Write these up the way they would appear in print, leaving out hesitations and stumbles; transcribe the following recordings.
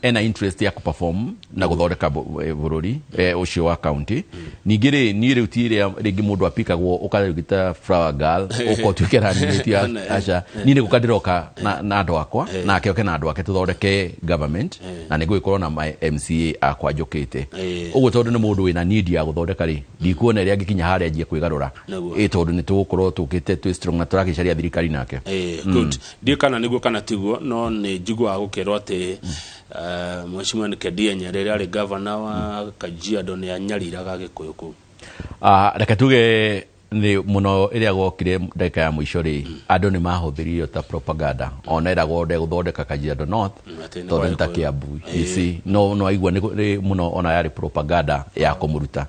ena interest ya kuperform na guthondeka bururi ucio wa county ningire ni riutire ringi mundu apikagwo ukarugita flower girl ukotwikera ni acha ni gukandiroka na andu akwa nake oke na andu ake tuthondeke government na ni gwikorwo na MCA akwa njukite uguo tondu ni mundu wina need ya guthondeka ri ndikuona ri angikinya haria anjie kwigarura tondu ni tugukorwo tukite twi strong na turakicaria thirikari nake good ndio kana niguo kana tiguo no ni njigwa gukerwo ati Mheshimiwa Nikedia Nyerere ari governor wa Kajiado ni anyariraga Gikuyu ku reke tuge ni muno iria gwokire ndeka ya mwisho ri andu ni mahuthirio ta propaganda ona ira gode guthondeka Kajiado North tondu ntakiambu isi no aigua ni muno ona yari propaganda ya kumuruta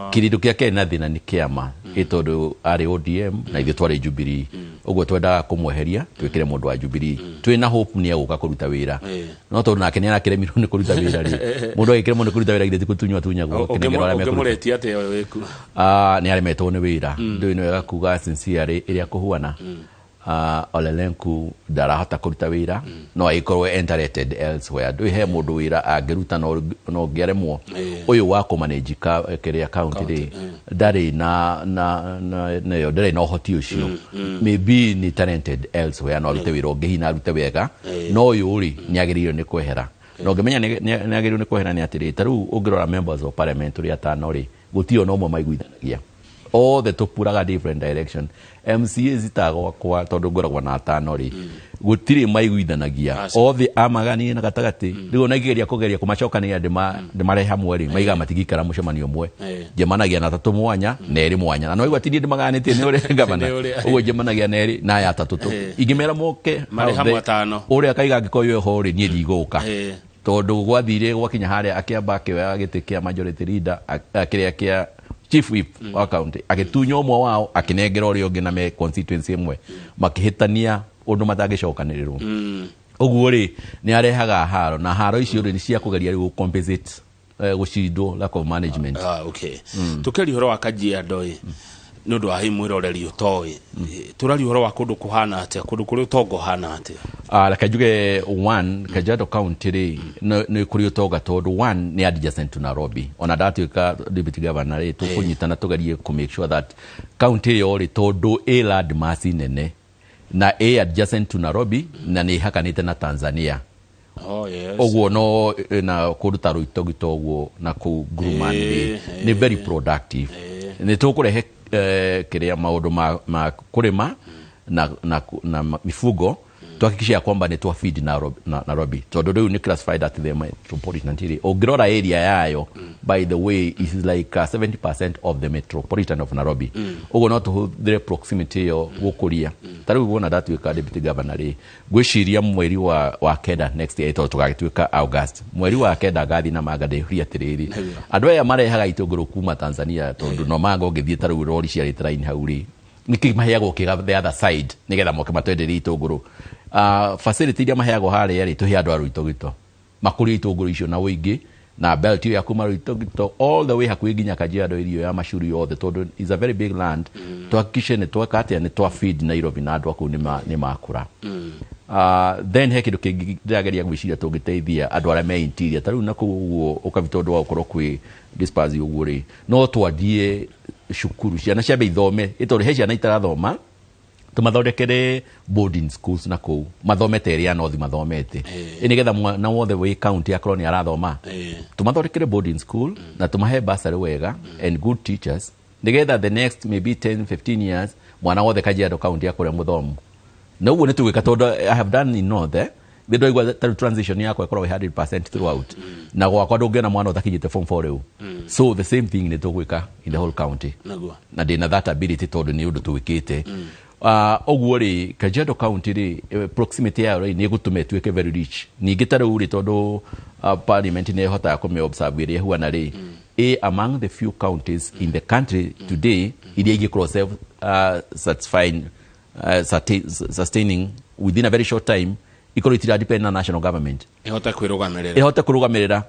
kirindu kia kena thina ni kiama itondu ari ODM na ithu twari Jubilee uguo twenda kumweheria twikire mundu wa Jubilee twina hope ni aguka kuruta wira no tondu nake ni arakiremirwo ni kuruta wira ri mundu agikire mundu kuruta wira githiti kutunywa tunyagwo kinegero ara mekureti ate weku ni ari metwo ni wira ndu ino wega kuga sincerely iria kuhuana Olelenku darahota kuruta wira no aikorwo entered elsewhere do he mundu wira angiruta no ngeremwo uyu wa kumanage keria county ri ndari na yo ndari no hoti ucio maybe ni talented elsewhere no rute wira ngihina rute wega no uyu uri niagiririo ni kwehera no ngemenya niagiririo ni kwehera ni atiri taru ungirora members of parliament ri atano ri gutio no mo maiguithanagia all the tupuraga different direction MCA zitagwa kwa tondu ngoragwa na atano ri gutiri maiguithanagia all the amagani na gatagati rigo nagigeria kugeria kumacokania ndimare hamwe ri maiga matigikara mucemanio mwe jemanagia na tatu mwanya na eri mwanya na no igwa tindi ndimaganite ni uri gavana ugo jemanagia na eri na ya tatutu igimera moke mari hamwe atano uri akaiga ngikoyo ho ri ni ndiguka tondu gwathire gwakinya haria akiamba akiwa gitikia majority leader akiria kia chief whip wa county agitunywo mwa wao akinengera uri ungi na me constituency imwe makihitania undu matagicokaniriru uguo ri ni arehaga haro na haro icio ri cia kugeria ri compensate gucindo lack of management okay tukeri horo wa Kajiado nundu wa himwiroreri utoi turari horo wa kundu kuhana atia kundu kuri utongo hana atia like juge one Kajiado county ri no kuri utonga tondu one ni adjacent to Nairobi ona datu ka deputy governor ri tukunyitana tugerie ku make sure that county yo ri tondu a land mass nene na a adjacent to Nairobi na ni hakanite na Tanzania oguo no na kuruta ruitogito oguo na ku Grumani ni very productive ni tukurehe kiria maundu ma kurima na mifugo tuhakikisha kwamba ni twa feed Nairobi tondu riu ni classified at the metropolitan area ogirora area yayo by the way is like 70% of the metropolitan of Nairobi ugo no to the proximity yo gukuria tari ubona datu ka deputy governor ri gwiciria mweri wa kenda next year to tugagituika August mweri wa kenda gathi na magade ria tiriri andu aya marehaga itunguru kuma Tanzania tondu no mago ngithie taru rori cia line hauri niki maheago kiga the other side nigetha moke matwenderi itunguru facility ya maheago hare yari tuhe andu aru itogito makuri itunguru icio na wingi na belt ya kuma itogito all the way hakuhi nginya Kajiado irio ya mashuri yothe tondu is a very big land tuhakikishe ni twakate ni twa feed Nairobi na andu aku ni makura then he kindu kingiageria gwiciria tungiteithia andu aria me interior taru na kuguo ukavitondu wa ukorwo kwi disperse uguo ri no twandie shukuru ciana ciambe ithome itori he ciana itarathoma tumathondekere boarding schools na kou mathomete area no mathomete nigetha na wothe we county akorwo ni arathoma tumathondekere boarding school na tumahe bursary wega and good teachers nigetha the next maybe 10-15 years mwana wothe Kajiado county akore muthomu na uguo ni tugika tondu I have done in north the igwa transition yako ikorwo 100% throughout na gwakwa ndungiona mwana utakijite form 4 riu so the same thing ni tugwika in the whole county na ndina that ability tondu ni undu tuwikite oguo ri Kajiado county ri proximity ya ri ni gutume tuike very rich ningi taru ri tondu parliament ni hota kume observe ri huana ri among the few counties in the country today iria igikro self satisfying sustaining within a very short time equality depend on national government ihota kurugamirira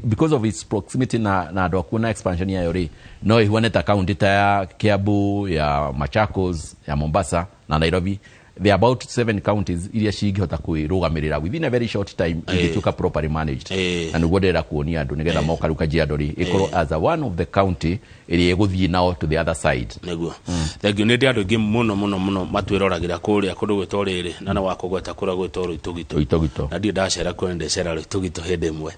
because of its proximity na ndo kuna expansion ya yori no ihuane ta county ta ya Kiambu ya Machakos ya Mombasa na Nairobi there are about 7 counties iria cingĩhota kwĩrũgamĩrĩra within a very short time ingĩtuĩka properly managed na nĩguo ndĩrenda kuonia andũ nĩgetha moka rĩu Kajiado ĩkorwo as a one of the county ĩrĩa ĩgũthiĩ nao to the other side nĩguo thengio nĩ ndĩ andũ aingĩ mũno matwĩroragĩra kũrĩa kũndũ gwĩtwo rĩrĩ na no wakũgweta kũrĩa gwĩtwo Rũitũgitũ na ndiĩ ndacera kũrĩa ndecera Rũitũgitũ hĩndĩ ĩmwe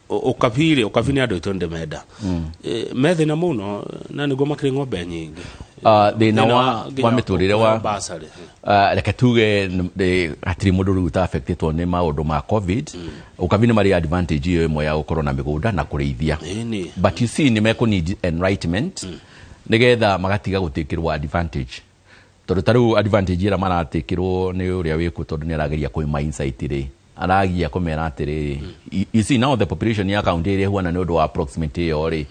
ũkabi nĩ andũ aitũ ndĩmenda methina mũno na nĩguo makĩrĩ ng'ombe nyingĩ thĩna wa mĩtũrĩre wa reke tuge hatirĩ mũndũ rĩu ta-affectĩtwo nĩ maũndũ ma COVID ũkabi nĩ marĩ advantage ĩyo ĩmwe ya gũkorwo na mĩgũnda na kũrĩithia but you see nĩ mekũ-need enlightenment nĩgetha magatiga gũtĩkĩrwo advantage tondũ ta rĩu advantage ĩrĩa maratĩkĩrwo nĩ ũrĩa wĩkuo tondũ nĩ arageria kũima insight rĩ aragia kũmera atĩrĩ you see now the population ya county ĩrĩa huana nĩ ũndũ wa approximate ĩyo rĩ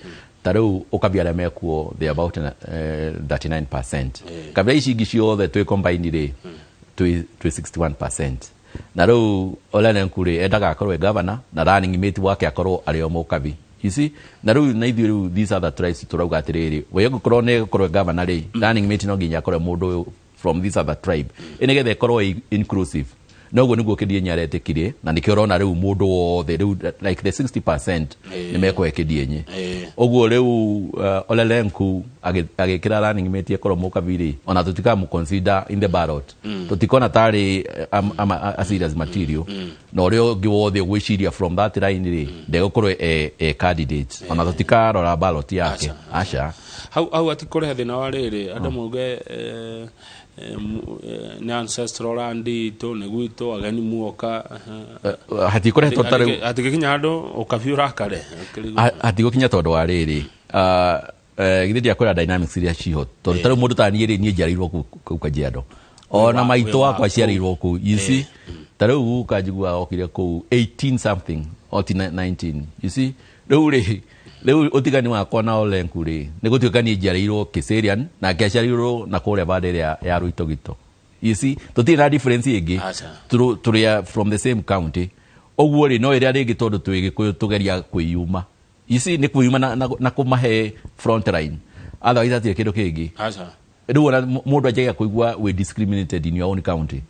tarĩu ũkabi arĩa mekuo they about 39% kabila ici ingĩ ciothe twĩ combine rĩ twĩ 61% na rĩu Ole Lenku rĩ endaga akorwo governor na running mate wake akorwo arĩ o mũkabi you see na rĩu na ithuĩ rĩu these other tribes turauga atĩrĩrĩ we gũkorwo nĩ gũkorwo governor rĩ running mate no nginya akorwo mũndũ from this other tribe nĩgetha ĩkorwo inclusive noguo nĩguo Kĩdie nĩaretĩkirie na nĩkĩo ũrona rĩu mũndũ wothe rĩu like the 60% nĩ mekwo Kĩdie ũguo rĩu Ole Lenku agĩkĩra running mate akorwo mũkabi ona tũtikamũ consider in the ballot tũtikona tarĩ a serious material na ũrĩa ũngĩ wothe gwĩciria from that line ndegũkorwo candidate ona tũtikarora ballot yake aca hau atikore thĩna wa rĩrĩ andũ mauge nĩ ancestral land itũ nĩ gwitũ ageni muoka hatikoretwo tarĩu hatigĩkinya handũ ũkabi ũrakare hatigũkinya tondũ wa rĩrĩ githĩ ndiakwĩra dynamics iria ciho tondũ tarĩu mũndũ ta niĩ rĩ niĩ njiarĩirwo kũu Kajiado ona maitũ wakwa ciarĩirwo kũu you see tarĩu guka njigua okire kũu 18 something or 19 you see rĩu utigani wakwa na Ole Lenku nĩ gũtuĩka niĩ njiarĩirwo Kiserian na ngĩaciarĩirwo na kũrĩa bande ya Rũitũgitũ you see tũtirĩ na difference ĩngĩ tũrĩ from the same county ũguo rĩ no ĩrĩa rĩngĩ tondũ twĩ Gĩkũyũ tũgeria kwĩyuma you see nĩ kwĩyuma na kũmahe front line otherwise hatirĩ kĩndũ kĩngĩ rĩu ona mũndũ anjagia kũigua we discriminated in your own county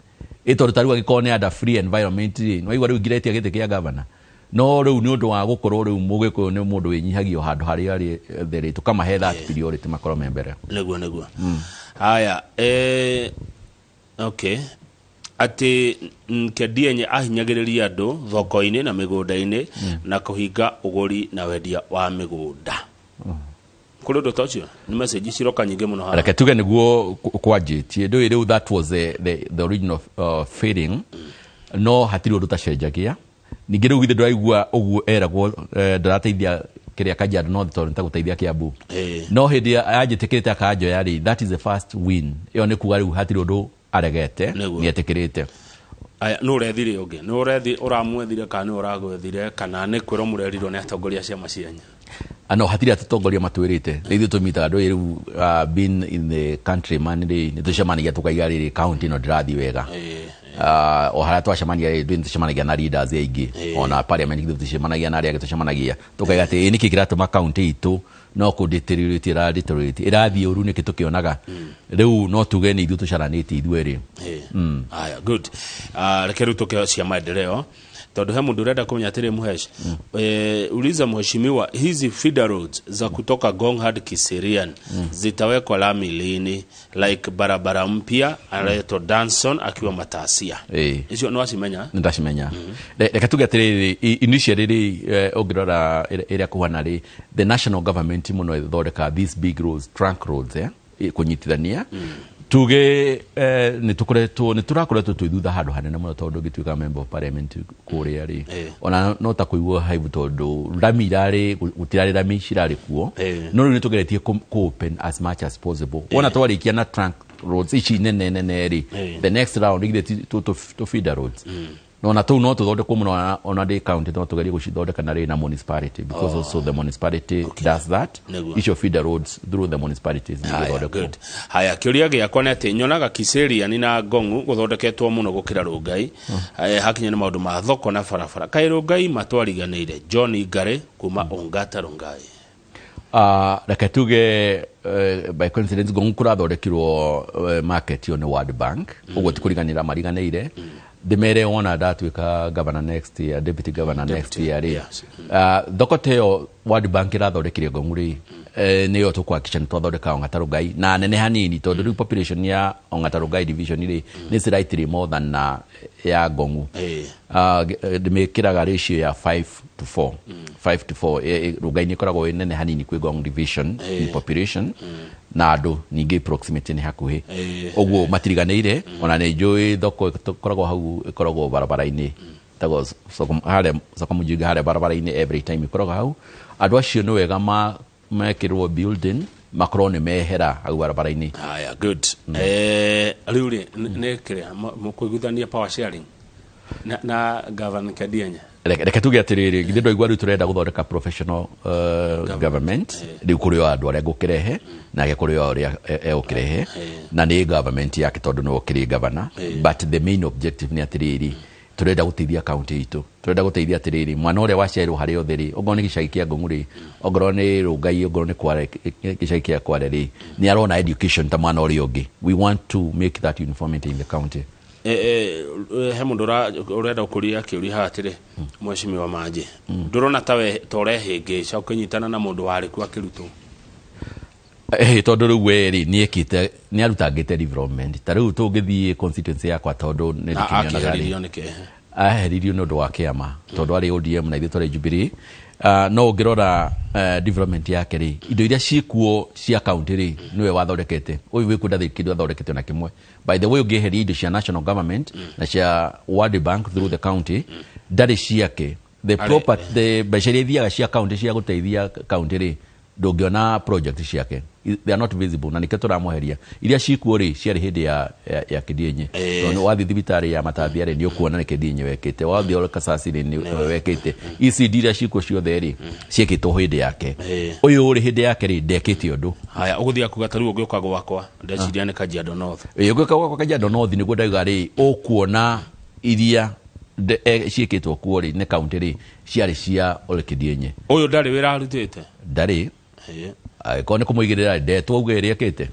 tondũ tarĩu agĩkorwo nĩ under free environment no igua rĩu ngĩretia gĩtĩ kĩa governor no rĩu nĩ ũndũ wa gũkorwo rĩu Mũgĩkũyũ nĩ mũndũ wĩnyihagio handũ harĩa arĩ therĩ tũkamahe that priority makorwo me mbere nĩguo haya okay atĩ Kĩdie ahinyagĩrĩria andũ thoko-inĩ na mĩgũnda-inĩ na kũhinga ũgũri na wendia wa mĩgũnda kũrĩ ũndũ ta ũcio nĩ message ciroka nyingĩ mũno haha reke tuge nĩguo kwanjĩtie ndũĩ rĩu that was the original feeling no hatirĩ ũndũ tacenjagia ningĩ rĩu githĩ ndũraigua ũguo eragwo ndarateithia kĩrĩa Kajiado North tondũ nĩtagũteithia Kiambu no hĩndĩ anjĩtĩkĩrĩte akanjoya rĩ that is the first win ĩyo nĩ kuga rĩu hatirĩ ũndũ aregete nĩetĩkĩrĩte aya no ũrethire ũngĩ no ũramwethire kana ũragwethire kana nĩ kwĩrwo mũrerirwo nĩ atongoria ciama cianyu no hatirĩ atongoria matwĩrĩte ithuĩ tũmitaga andũ rĩu been in the country man rĩ nĩtũcemanagia tũkaiga rĩrĩ county no ndĩrathiĩ wega o harĩa twacemania rĩ tũcemanagia na leaders aingĩ ona parliament ithuĩ tũcemanagia na arĩa angĩ tũcemanagia tũkaiga atĩ nĩkĩ kĩratũma county itũ no kũndĩtĩrĩrĩtie ĩrathiĩ ũru nĩkĩ tũkĩonaga rĩu no tuge nĩ ithuĩ tũcaranĩtie ithuĩ rĩ aya good reke rĩu tũkĩo cia maendeleo tondũ he mũndũ ũrenda kũmenya atĩrĩ Muhesh uliza mheshimiwa hizi feeder roads za kutoka Ngong hadi Kiserian zitawekwa lami lini like barabara mpya anaitwa Danson akiwa Matasia hizo no wacimenya ndacimenya reke tuge atĩrĩ initially ũngĩrora ĩrĩa kuhana rĩ the national government mũno ĩthondeka these big roads trunk roads kũnyitithania tuge nĩtũrakoretwo twĩthutha handũ hanene mũno tondũ ngĩtuĩka member of parliament kũrĩa rĩ ona no ta kũigua haibu tondũ rami irarĩ gũtirarĩ rami cirarĩ kuo no rĩu nĩtũgeretie open as much as possible ona twarĩkia na trunk roads ici nene rĩ the next round igithĩ to feeder roads no na tu no tũthondekwo mũno ona ndĩ county no tũgerie gũcithondeka na rĩ na municipality because also the municipality does that each of feeder roads through the municipalities good haya kĩũria gĩakwa nĩ atĩ nyonaga Kiserian na Ngong gũthondeketwo mũno gũkĩra Rongai hakinya nĩ maũndũ ma thoko na barabara kaĩ Rongai matwariganĩire John Ngare kuma Ongata Rongai reke tuge by coincidence gongkura thondekirwo market yo ni World Bank uguo tikuriganira mariganeire demere ona datwika governor next year, deputy governor next year thokoteo World Bank irathondekire ngonguri niyo tukwakisha nitwathondeka Ongatarugai na nene hanini tondu population ya Ongatarugai division ri ni slightly more than ya Gongu dimekiraga ratio ya 5 to 4 Rugai ni koragwo nene hanini kwi Gongu division in population na andu ningi proximity ni hakuhi oguo matiriganeire ona ni njui thoko koragwo hau koragwo barabara-ini tago sokamujinga hare barabara-ini every time ikoragwo hau andu acio ni wega mekirwo building makrone mehera hau barabara-ini. Aya, good. Riuri ne kire mukuiguthania power sharing na governor Kadienya reke tuge atiriri githindo igwa ru turenda guthondeka professional government riu kuri andu aria ngukirehe na gekuri aria egukirehe na ni government yake tondu no kiri governor but the main objective ni atiriri turenda guteithia county itu turenda guteithia atiriri mwana uria wacerwo hari otheri ogoni gicagi kia Ngonguri ogoro ni Rugai ogoro ni Kware gicagi kia Kware ri ni arona education ta mwana uria ungi we want to make that uniformity in the county. He mundu urenda ukuria kiuri hatire Mheshimiwa Manje ndurona tawe torehingica ukinyitana na mundu wari ku akirutwo tondu riu weri ni ekite ni arutangite development ta riu tungithie constituency yakwa tondu ni aheririo no ndo wa kiama tondu ari ODM na ithu tore Jubilee no ngirora development yake ri indo iria ciikuo cia county ri niwe wathondekete uyu wiku ndathikithio athondekete na kimwe by the way ungiheria indo cia national government na cia World Bank through the county ndari ciake the proper the becheria thiaga cia county cia guteithia county ri ndungiona project ciake they are not visible na nike turamuheria iria ciikuo ri ciari hindi ya Kidienye no wathi thibitari ya Matathi ari ni ukuona ni Kidienye wekete wathi ole Kasasi ni wekete ECD iria ciikuo ciothe ri ciekitwo hindi yake uyu uri hindi yake ri ndekite undu haya uguthia kugataru ugioka gwakwa ndeciria ni Kajiado North ugioka gwakwa Kajiado North ni gudaiga ri ukuona iria ciekitwo kuo ri ni county ri ciari cia ole Kidienye uyu ndari wira arutite ndari kone kumuigirira ndetwo ugeria kite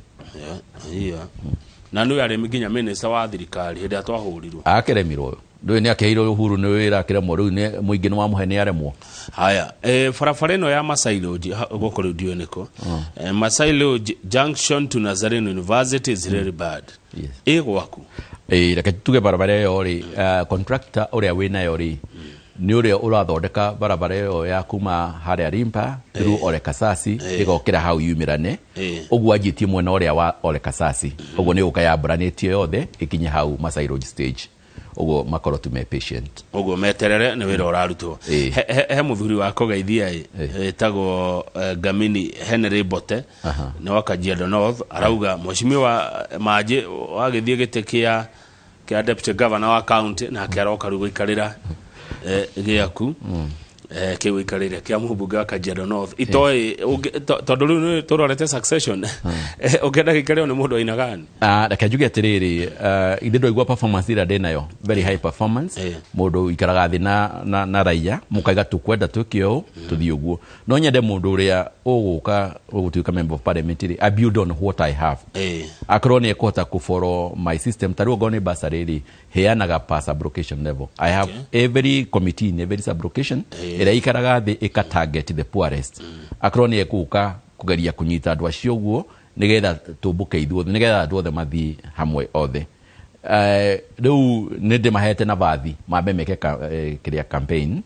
na ndu yari miginya minister wa thirikari hindi atwahurirwo akeremirwo ndu ni akeirwo Uhuru ni wira akiremwo riu ni muingi ni wa muhene aremwo haya farafara ino ya Masailoji gukuru dio niko Masailoji junction to Nazarene University is really bad gwaku reke tuge barabara yo ri contractor uria wina yo ri ni uria urathondeka barabara yo ya kuma haria Rimpa through Ole Kasasi igokira hau yumirane uguo ajitie mwena uria wa Ole Kasasi uguo ni ukaya branetio yothe ikinye hau Masailoji stage uguo makoro tume patient uguo meterere ni wira urarutwo he muthuri wa kugeithia etagwo Gamini Henry Bote ni wa Kajiado North arauga Mheshimiwa Manje wagithie gitikia kia deputy governor wa county na kiaroka rugo ikarira giaku kiwikarire kia muhubunge wa Kajiado North itoi tondu riu turorete succession ugenda gikareo ni mundu aina gani reke njuge atiriri ithindo igwa performance ira ndi nayo very high performance mundu ikaraga thi na raia mukaiga tukwenda tukio tuthi uguo no nyende mundu uria uguka ugutuika member of parliament ri I build on what I have akroni ekota ku follow my system taru gone basariri heanaga pass abrogation level I have every committee in every sublocation ira ikaraga thi ika target the poorest akroni ekuka kugeria kunyita andu acio guo nigetha tumbuke ithuothe nigetha andu othe mathi hamwe othe riu ninde mahete na bathi mambe meke kiria campaign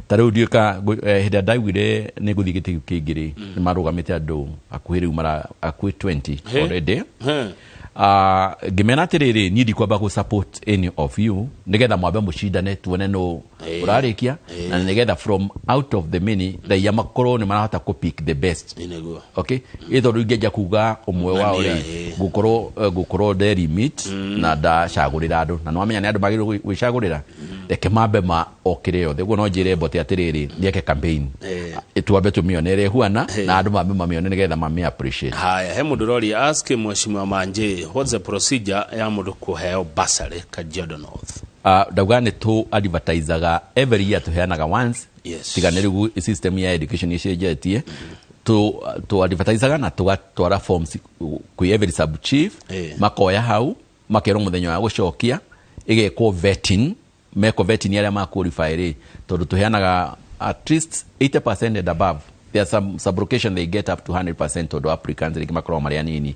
tariu ndiuka hida ndaigire ni guthi giti kingiri ni marugamite andu akuhi riu mara akui 20 already gimena tiriri nidi kwamba ku support any of you nigetha mwambe mushindane tuone no urarikia na nigetha from out of the many the yamakoro ni marahota ku pick the best okay itho rugeja kuga umwe wao ri gukoro dairy meat na da shagurira andu na no amenya ni andu magiro gwishagurira reke mambe ma okire yothe guo no njire Bote atiriri ndieke campaign tuambe tumionere huana na andu mambe mamione nigetha mami appreciate haya he mundu rori ask Mheshimiwa Manje what's the procedure ya mundu kuheo basari Kajiado North dawgane to advertisaga every year to heanaga once tiganerigu system ya education ishejetie to advertisaga na twara forms kwi every sub chief makoya hau makero muthenya wa gucokia igekwo vetting meko vetting aria ma qualify ri tondu tuheanaga at least 80% and above. There are some sub-location they get up to 100% tondu applicants like makoro maria nini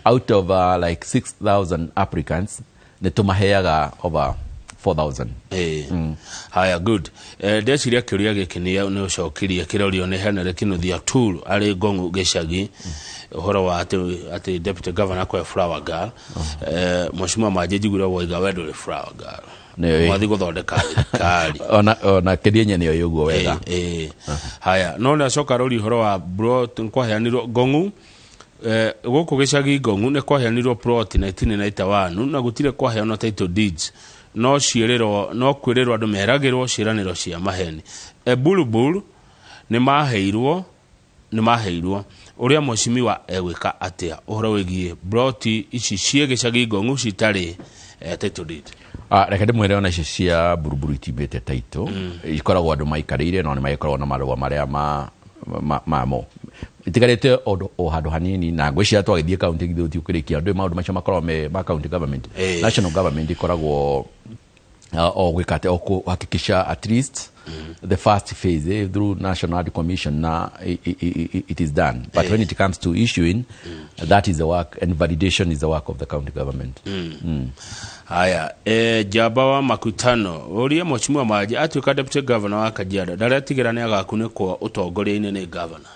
out of like 6,000 applicants ne tumaheaga over 4,000. Haya, good. Ndeciria kiuria giki ni ucokirie kirorio ni Henry Kinuthia tool ari Gongu Gicagi uhoro wa ati deputy governor kwa Flower Girl Mheshimiwa Manje jigura woiga wedo le Flower Girl mwathi guthondeka kari ona kedienya niyo yugo wega. Haya, no na coka rori uhoro wa bro nkwaheanirwo Gongu guku Gicagi Gongu ne kwaheanirwo plot 1991 na gutire kwaheanwo title deeds no ciiriro no kwiriro andu meragirwo ciraniro cia maheni bulubulu ni maheirwo uria Mheshimiwa egwika atia uhoro wigie broti ici cie Gicagi Gongu citari title deed. Reke ndimwire ona ici cia buruburu itibete title ikoragwo andu maikarire no ni maikoragwo na marua maria mamo itigarite o handu hanini na ngwiciria twagithie county githuti ukirikia andu maundu macio makorwo me ma county government. National government ikoragwo o gwikate o kuhakikisha at least the first phase through National Commission na it is done, but when it comes to issuing that is the work and validation is the work of the county government. Haya, jaba wa makutano uria Mheshimiwa Manje atuika deputy governor wa Kajiado ndaretigera ni agakunekwo utongoria-ini ni governor.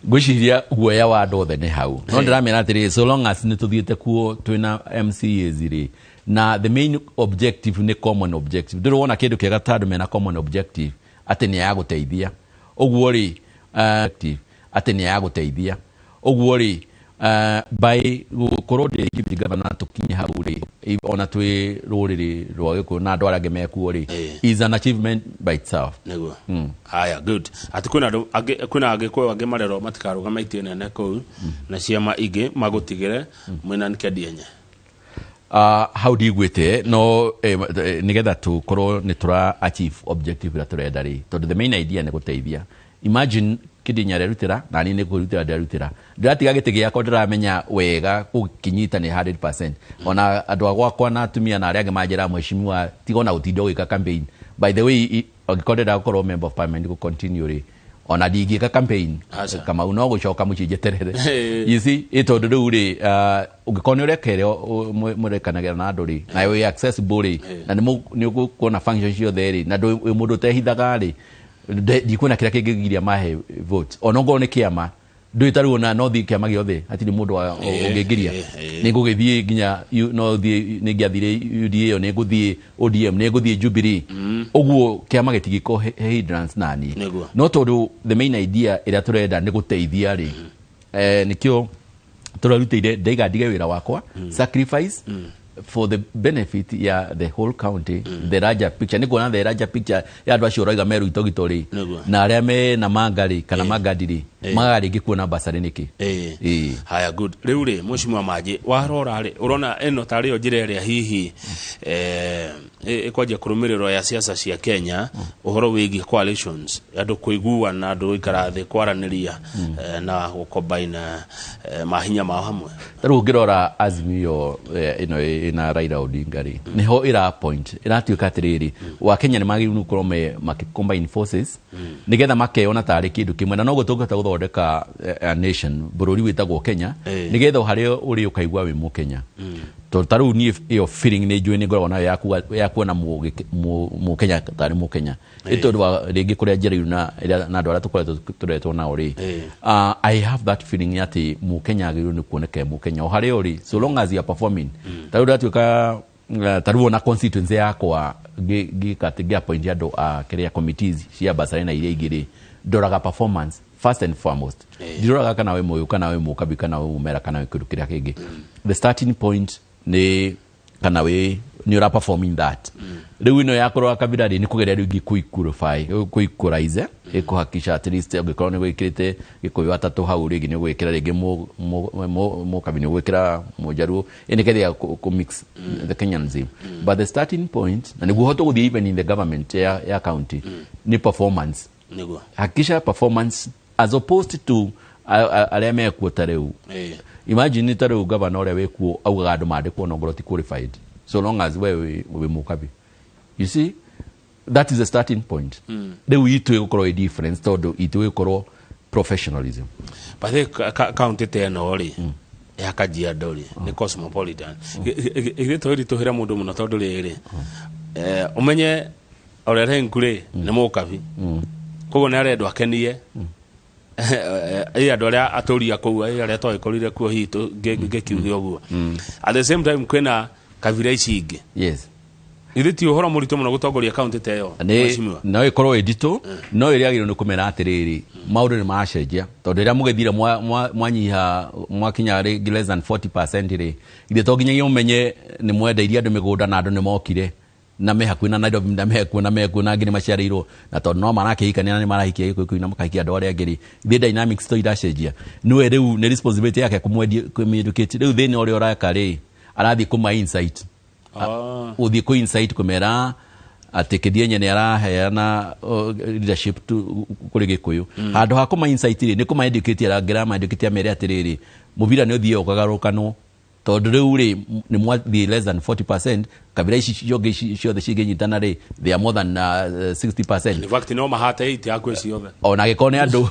Gwiciria guoya wa andu othe ni hau no ndiramera atiri so long as ni tuthiete kuo twina MCAs ri na the main objective ni common objective ndiro wona kindu kiega tandu mena common objective ati ni ya guteithia oguo ri ati ni ya guteithia oguo ri by korode deputy governor tukinye hau ri ona twi ruriri rwa giku na andu arage meku ri is an achievement by itself. Nego. Haya, good. Ati kuna agikwe wage marero matikaruga maitie nene ku na ciama ige magutigire mwina nkedienye. How do you gwete no nigetha tukorwo ni tura achieve objective la turenda ri tondu the main idea ni guteithia. Imagine kidinya rerutira na ni kurutira nderutira ndiratiga gite giakwa ndiramenya wega gukinyita ni 100%. Ona andu agwakwa na atumia na aria manjira Mheshimiwa tigona utindo gwika campaign by the way ogikorera gukorwo member of parliament go continue ri ona digika campaign kama uno gucoka mucinje terere you see itondo riu ri ugikone urekere murekanagira na andu ri na we accessible ri na ni ugukuona functions cio theri na mundu tehithaga ri ndikuna kira kingigiria mahe vote onongo ni kiama ndwitaru na no thi kiama giothe atiri mundu ungigiria ni ngugithie nginya no thi ni ngiathire UDA ni nguthie ODM ni nguthie Jubilee oguo kiama gitigiko hindrance nani no tondu the main idea ira turenda ni guteithia ri nikio turarutire ndaiga ndige wira wakwa sacrifice for the benefit ya the whole county the larger picture ni kuona the larger picture ya andu acio roiga meru itogitori na aria me na mangari kana magadiri magari gikuona basari niki. Haya, good. Riu ri Mheshimiwa Manje warora ri urona eno tari yo njira ria hihi ikwaje kurumiriro ya siasa cia Kenya uhoro wigi coalitions andu kuigua na andu ikarathi kwaraniria na gukombine mahinya ma hamwe. Riu ngirora Azimio ino ina Raila Odinga ri niho ira point iratuika atiriri wa Kenya ni magiru nukorwo makicombine forces nigetha makeona tari kindu kimwe na no gutungata guthondeka a nation bururi witagwo Kenya nigetha hari uri ukaigwa wi mu Kenya to taru ni iyo feeling ni njui ni ngorwo nayo ya kuona mu Kenya tari mu Kenya ito ndwa ringi kuria njira na andu ara tukoretwo turetwo na uri I have that feeling ati mu Kenya agiru ni kuoneka mu Kenya hari uri so long as you are performing taru ndatuika taru na constituency yakwa gikatigia point ya do kiria committees cia basari na iria igiri doraga performance first and foremost diroraga kana we moyo kana we mukabi kana we umera kana we kirukiria kingi the starting point ni kana we ni ura performing that riu ino yakoro kabira ni kugeria riu kuikuraize ikuhakisha at least ugikorwo ni gwikirite gikuyu atatu hau ringi ni gwikira ringi mu kabine gwikira mujaru inikeria ku mix the Kenyanism but the starting point na ni guhoto guthie even in the government ya county ni performance hakisha performance as opposed to arĩa mekuo ta rĩu. Imagine ta rĩu governor ũrĩa wĩkuo augaga andũ mandĩkwo na ngoro ti qualified, so long as we mũkabi. You see, that is a starting point. Rĩu itũ ĩgũkorwo difference tondũ itũ ĩgũkorwo professionalism. But the county teno ri ya Kajiado ri ni cosmopolitan. Ire tori to hira mundu muno tondu riri. Umenye orere nkure ni mukabi. Kogo na redo akenie. Andu aria atoria kou aria toikorire kuo hito gekiuge oguo. At the same time kwena kabira ici ingi. Yes. Iriti uhoro murito muno gutongoria county teyo. No ikorwo edito no iria agirwo ni kumera atiriri maundu ni macenjia tondu iria mugethire mwanyiha mwakinya less than 40% ri ire to nginya umenye ni mwendeirie andu migunda na andu ni mokire na mehaku na naido na mehaku na ngini maciarirwo na tondu no marakihikania ni marahikia ikuiku na makahikia andu aria ngiri the dynamics to iracenjia no riu ni responsibility yake kumweducate riu thini uri uraka ri arathi kuma insight uthi ku insight kumera atekedie nyene araheana leadership kuri gikuyu handu ha kuma insight ri ni kuma educate ara grama educate mere atiriri mubira ni uthie ukagarukanwo tondu riu ri ni mwathi less than 40% kabira ici cionge ciothe cigenyitana ri they are more than 60%. In fact no mahate iti akwe ciothe ona gikone andu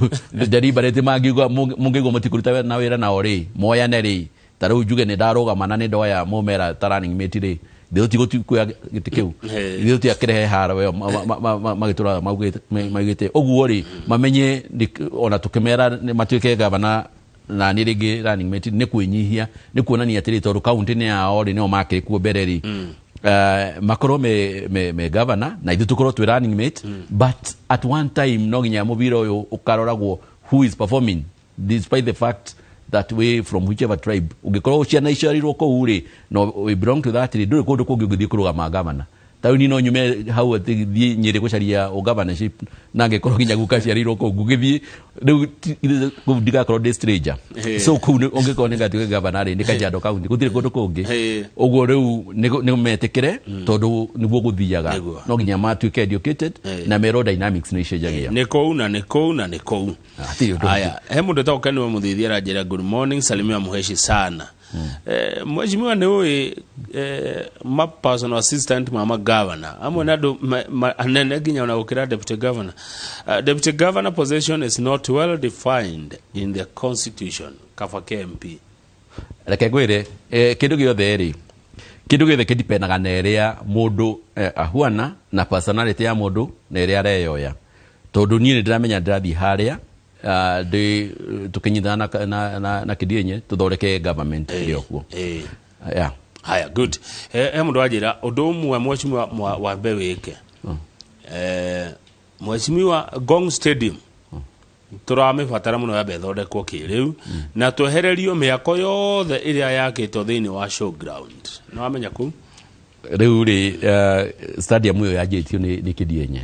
deliberate mangiuga mungigwo mutikuruta na wira na ori moyane ri taru juge ni darugama na ni ndoya mumera running mate ri Thoti kuya gitikeu. Thoti akirehe haro we magitura maugite oguo ri mamenye ona tukemera matuike gavana na ni rigi running mate ni kwinyihia ni kuonania atiri tondu county ni yao ri no makire kuo bereri makoro me governor na ithu tukoro twi running mate but at one time no ginya mubira uyu ukaroragwo who is performing despite the fact that way from whichever tribe ugikorwo ciana iciarirwo kou ri no we belong to that ri nduri kundu kungi ugithi kurugama governor tauni no nyume hau athi nyiri gucaria o governorship na ngikorwo ginya gukaciarirwo kou gugithi riu ndiga korwo de stranger so kou ungikorwo ni ngatuike governor ri ni Kajiado county gutire kundu kungi uguo riu ni metekere tondu niguo guthiaga no ginya matuike educated na mero dynamics ni icenjagia ni kou haya he mundu tokenwe muthithia ranjira good morning salimia muheshi sana mheshimiwa ni huyu ma personal assistant mama governor amwe nado anene ginya na ukira deputy governor deputy governor position is not well defined in the constitution kafa KMP reke gwire kindu giothe ri kindu giothe kidipenaga na iria mundu ahuana na personality ya mundu na iria areyoya tondu nie ndiramenya ndirathi haria de tukinyithana na kidienye tuthoreke government rio kuo yeah haya good mundu ajira undu umwe mheshimiwa wa beweke mheshimiwa Gong Stadium turamibatara muno ya bethondekwo kiriu na twehererio miako yothe iria yakitwo thini wa showground no amenya ku riu ri stadium yo yajitio ni kidienye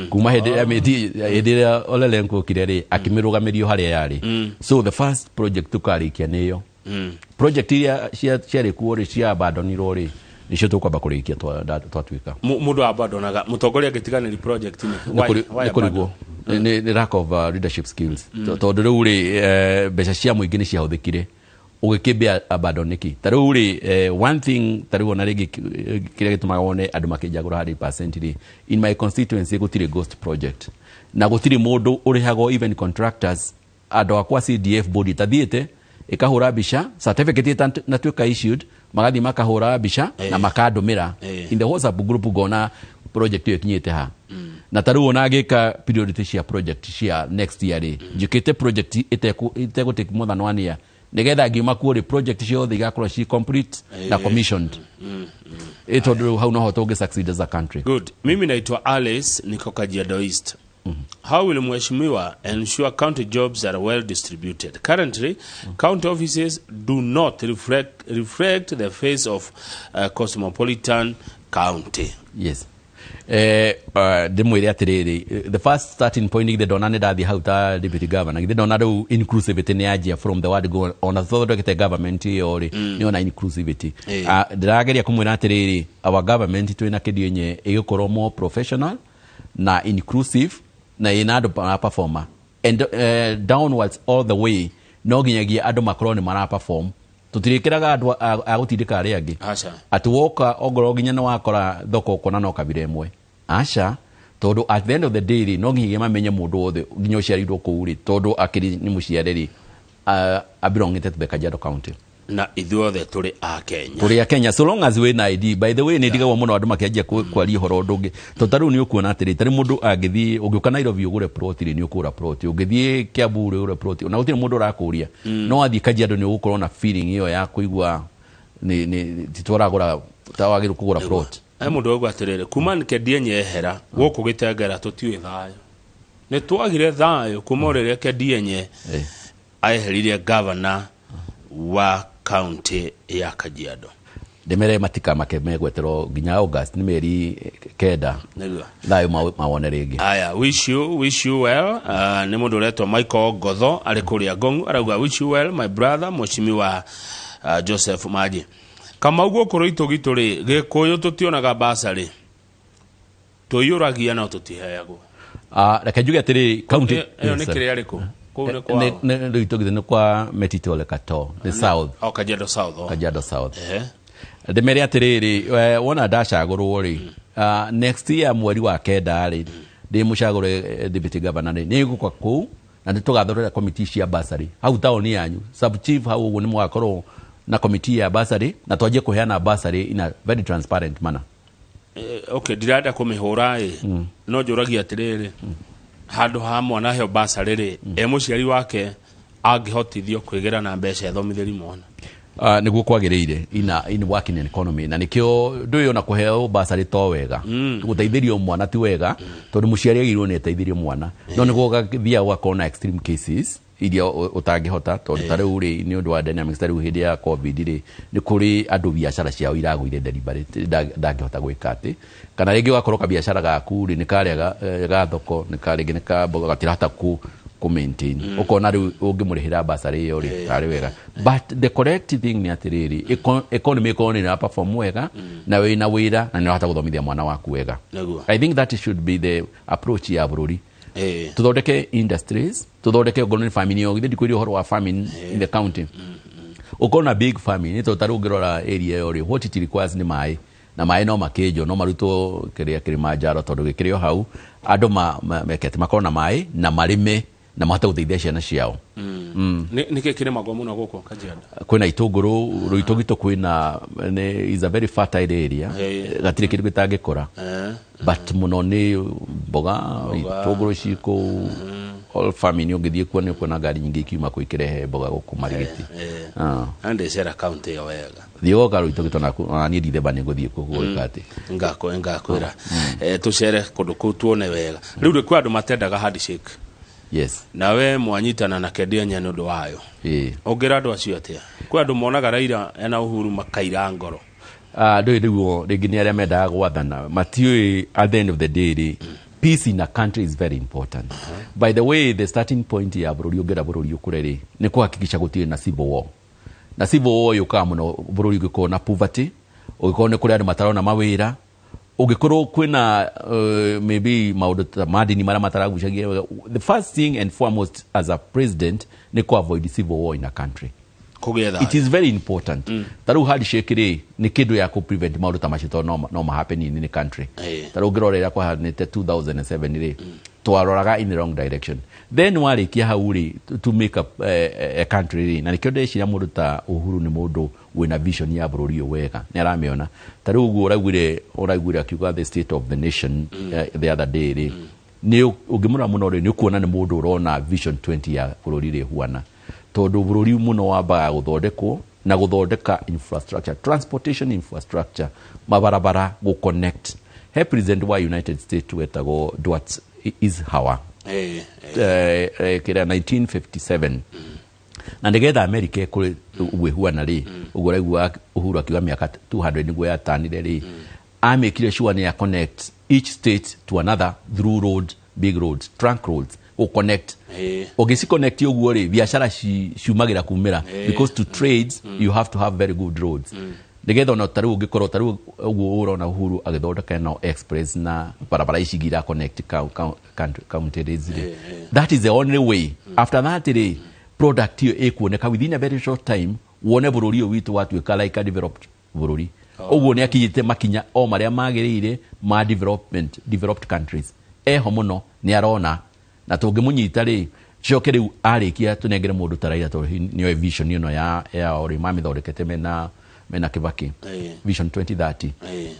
kuma hede olelenko kirere akimirugamerio haria yari so the first project tukarikia niyo project iria ciari kuori cia abandonirwo ri nicio tukwamba kurikia twatuika mundu abandonaga mutongoria gitiganiri project ni kurigwo ni lack of leadership skills tondu riu ri mbeca cia muingi ni ciahuthikire ugikibia abandoniki taru ri one thing taru ona rigi kire gitumaga wone andu makijagura 100% ri in my constituency gutire ghost project na gutire mundu urihago even contractors ando akwa CDF body tathiete ikahura bisha certificate na tuka issued magathi makahura bisha na makandumira in the WhatsApp group gona project yo kinyete ha na taru ona agika priority cia project cia next year ri jukite project iteko take more than 1 year nigetha ngiuma kuori project ciothe igakorwo ci complete na commissioned ito how no hotoge succeed as a country. Good. Mimi naitwa Alice niko Kajiado East. How will mheshimiwa ensure county jobs are well distributed? Currently, county offices do not reflect the face of cosmopolitan county. Yes. Demwire atiriri the first starting point is the donane da the hauta deputy governor the donado inclusivity ni ajia from the word go on authority the government yori ni ona inclusivity ndirageria kumwira atiriri our government twina kidienye igikorwo more professional na inclusive na inado performer and downwards all the way no ginyagia andu makorwo ni mara perform tutirikiraga andu agutindika ari angi ati woka ogoro ginya no wakora thoko kona no kabira imwe acha tondu at the end of the day no nginya mamenye mundu wothe ginya uciarirwo kuuri tondu akiri ni muciariri abirongete to the Kajiado County na ithuothe turi a Kenya so long as we na ID. By the way ni ndigawa muno andu makianjia kwaria horo ndungi to taru ni ukuona atiri tari mundu agithii ugiuka Nairobi ugure plot ni ukura plot ugithii Kiambu ugure plot na gutiri mundu rakuria no athi Kajiado ni ugukorwo na feeling iyo ya kuigua ni titoragura tawagiru kugura plot mundu ogwa atirire kuma nikedia nyehera guku gitengera tutiwe thayo ni twagire thayo kumorere kedia nye aiheririe governor wa county ya Kajiado demere matika makemegwetero ginya August ni meri keda thayo mawone ringi aya wish you well ni mundu reto Michael Godho ari kuria Gongu arauga wish you well my brother Mheshimiwa Joseph Manje kama ugo koroito gituri gikuyu tutionaga basari tuyuragia na tutiheago reke njuge atiri county eyo ni kire ariko ne itogithene kwa Metitole Kato the south Kajiado South de meri atiriri wona ndacagurwo ri next year mweri wa kenda ri ndi mucagure deputy governor ni gukwa ku na nditugathorera committee cia basari hau taoni yanyu sub chief hau ugu ni mwakorwo na committee ya basari na twaje kuheana basari in a very transparent manner okay dirada kumihura no juragia atiriri handu ha mwana he basari ri muciari wake angihotithio kwigera na mbeca thomithiri mwana niguo kwagiriire in working economy na nikio nduyo na kuheo basari to wega guteithirio mwana ti wega tondu muciari agirwo ni eteithirio mwana no niguo gathia wa kona extreme cases iria utangihota tondu tare uri ni undu wa dynamics tare hindi ya covid ri ni kuri andu biashara ciao iragwire deliberate ndangihota gwikati kana ringi wakoroka biashara gaku ri ni karega ga thoko ni karingi ni ka gatirata ku maintain ukona ri ungimurihira basari yo ri tare wega but the correct thing ni atiriri economy na perform wega na we na wira na ni hata guthomithia mwana waku wega I think that should be the approach ya bururi tuthondeke industries tuthondeke ogoni farming yo githidi kwiri horo wa farming in the county ukona big farming to tarugirora area yo ri what it requires ni mai na mai no makejo no maruto kiria Kilimanjaro tondu gikirio hau andu mekete makona mai na marime na mahota guteithia ciana ciao nike kire magwa muno guko Kajiado kwina itunguru ruitugito kwina is a very fertile area gatire kindu gitangikora but muno ni mboga itunguru ciko all farming ugithie kuone kuna ngari nyingi ikiuma kuikirehe mboga guku marigiti ande sera county yo wega thio garu itugito na ni ndithe bani guthie kugwika ati ngakwira tucere kundu ku tuone wega riu kwa andu matendaga handshake yes nawe mwanyitana na kedia nya nundu wayo ogira andu acio atia kwa andu monaga Raila ena Uhuru makaira ngoro ndo iriwo rigini aria mendaga gwathana matiui at the end of the day peace in a country is very important by the way the starting point ya bururi ogira bururi ukureri ni kuhakikisha gutire na civil war yuka muno bururi giko na poverty ugiko ne kuri andu matarona mawira ugikorwo kwina maybe maundu madini mara mataragucagia the first thing and foremost as a president ni to avoid civil war in a country it is very important taru handshake ri ni kindu ya ku prevent maundu ta mashito no happen in the country taru ngirorera kwa hanete 2007 ri twaroraga in the wrong direction then warikia hauri to make up a country ri na nikio ndeciria mundu ta Uhuru ni mundu wina vision ya bururi wega ni aramiona taru uguo uraigwire akiuga the state of the nation the other day ri ni ugimura muno ri ni kuona ni mundu urona vision 20 ya bururi ri huana tondu bururi muno wambaga guthondekwo na guthondeka infrastructure transportation infrastructure mabarabara go connect he president wa United States wetago Dwight Eisenhower kira 1957 na ndigetha America kuri uwehuana ri uguraigua Uhuru akiwa miaka 200 niguo yatanire ri amekire sure ni connect each state to another through big roads trunk roads o connect ogisi connect uguo ri biashara ciumagira kumira because to trades you have to have very good roads nigetha no taru ngikorwo taru uguo urona Uhuru agithondeka no express na barabara ici gira connect counties. That is the only way. After that product hiyo ikuoneka within a very short time, wone bururi witu watuika like a developed bururi. Uguo ni akiyite makinya o maria magirire ma developed countries. Eho muno ni arona na tungimunyita coke riu arikia tunengere mundu taraira to niyo vision ino ya ori mamithondekete mena Kibaki vision 2030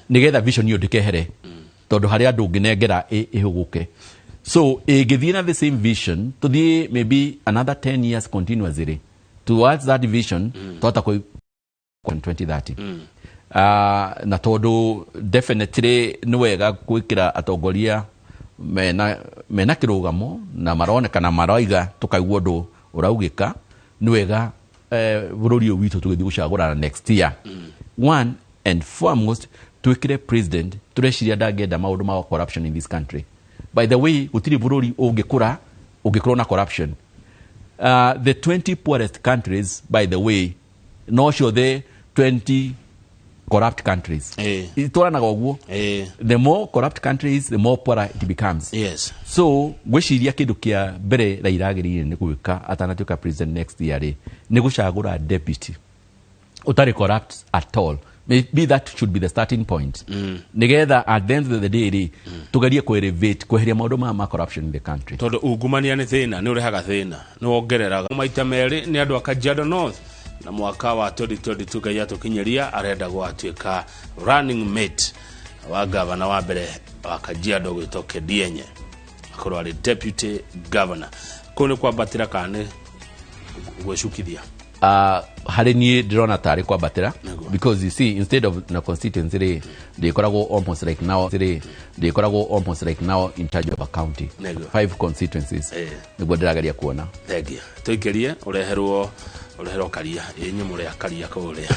nigetha vision iyo ndikehere tondu hari andu nginengera ihuguke. So githina the same vision to the maybe another 10 years continuously towards that vision tota ko 2030 na tondu definitely ni wega gwikira atongoria mena kirugamo na maroneka na maroiga tukaigua ndu uraugika ni wega bururi witu tugithi gucagura next year. One and foremost twikire president tureshiria ndangenda maundu ma corruption in this country. By the way, gutiri bururi ungikura na corruption. The 20 poorest countries, by the way, no show the 20 corrupt countries. The more corrupt countries, the more poorer it becomes. Yes. So, gwiciria kindu kia mbere rairagirire ni gwika atanatuika president next year ni gucagura deputy utari corrupt at all. Maybe that should be the starting point. Nigether at the end of the day tugarie ku elevate kweheria maundu ma corruption in the country. Todo ugumania ni thina ni urehaga thina ni wongereraga maita meri ni andu akajiado north na mwaka wa 2022 gaya tukinyeria arenda gwatuika running mate wa governor wa mbere wa Kajiado gwitoke Dienye akorwo ari deputy governor kone kwa batira kane gwecukithia hari ni drona tari kwa batira because you see instead of na constituency they korago almost like now in charge of a county. 5 constituencies niguo ndiragaria kuona thegia tuikerie ureherwo karia yenyu muri akaria kuria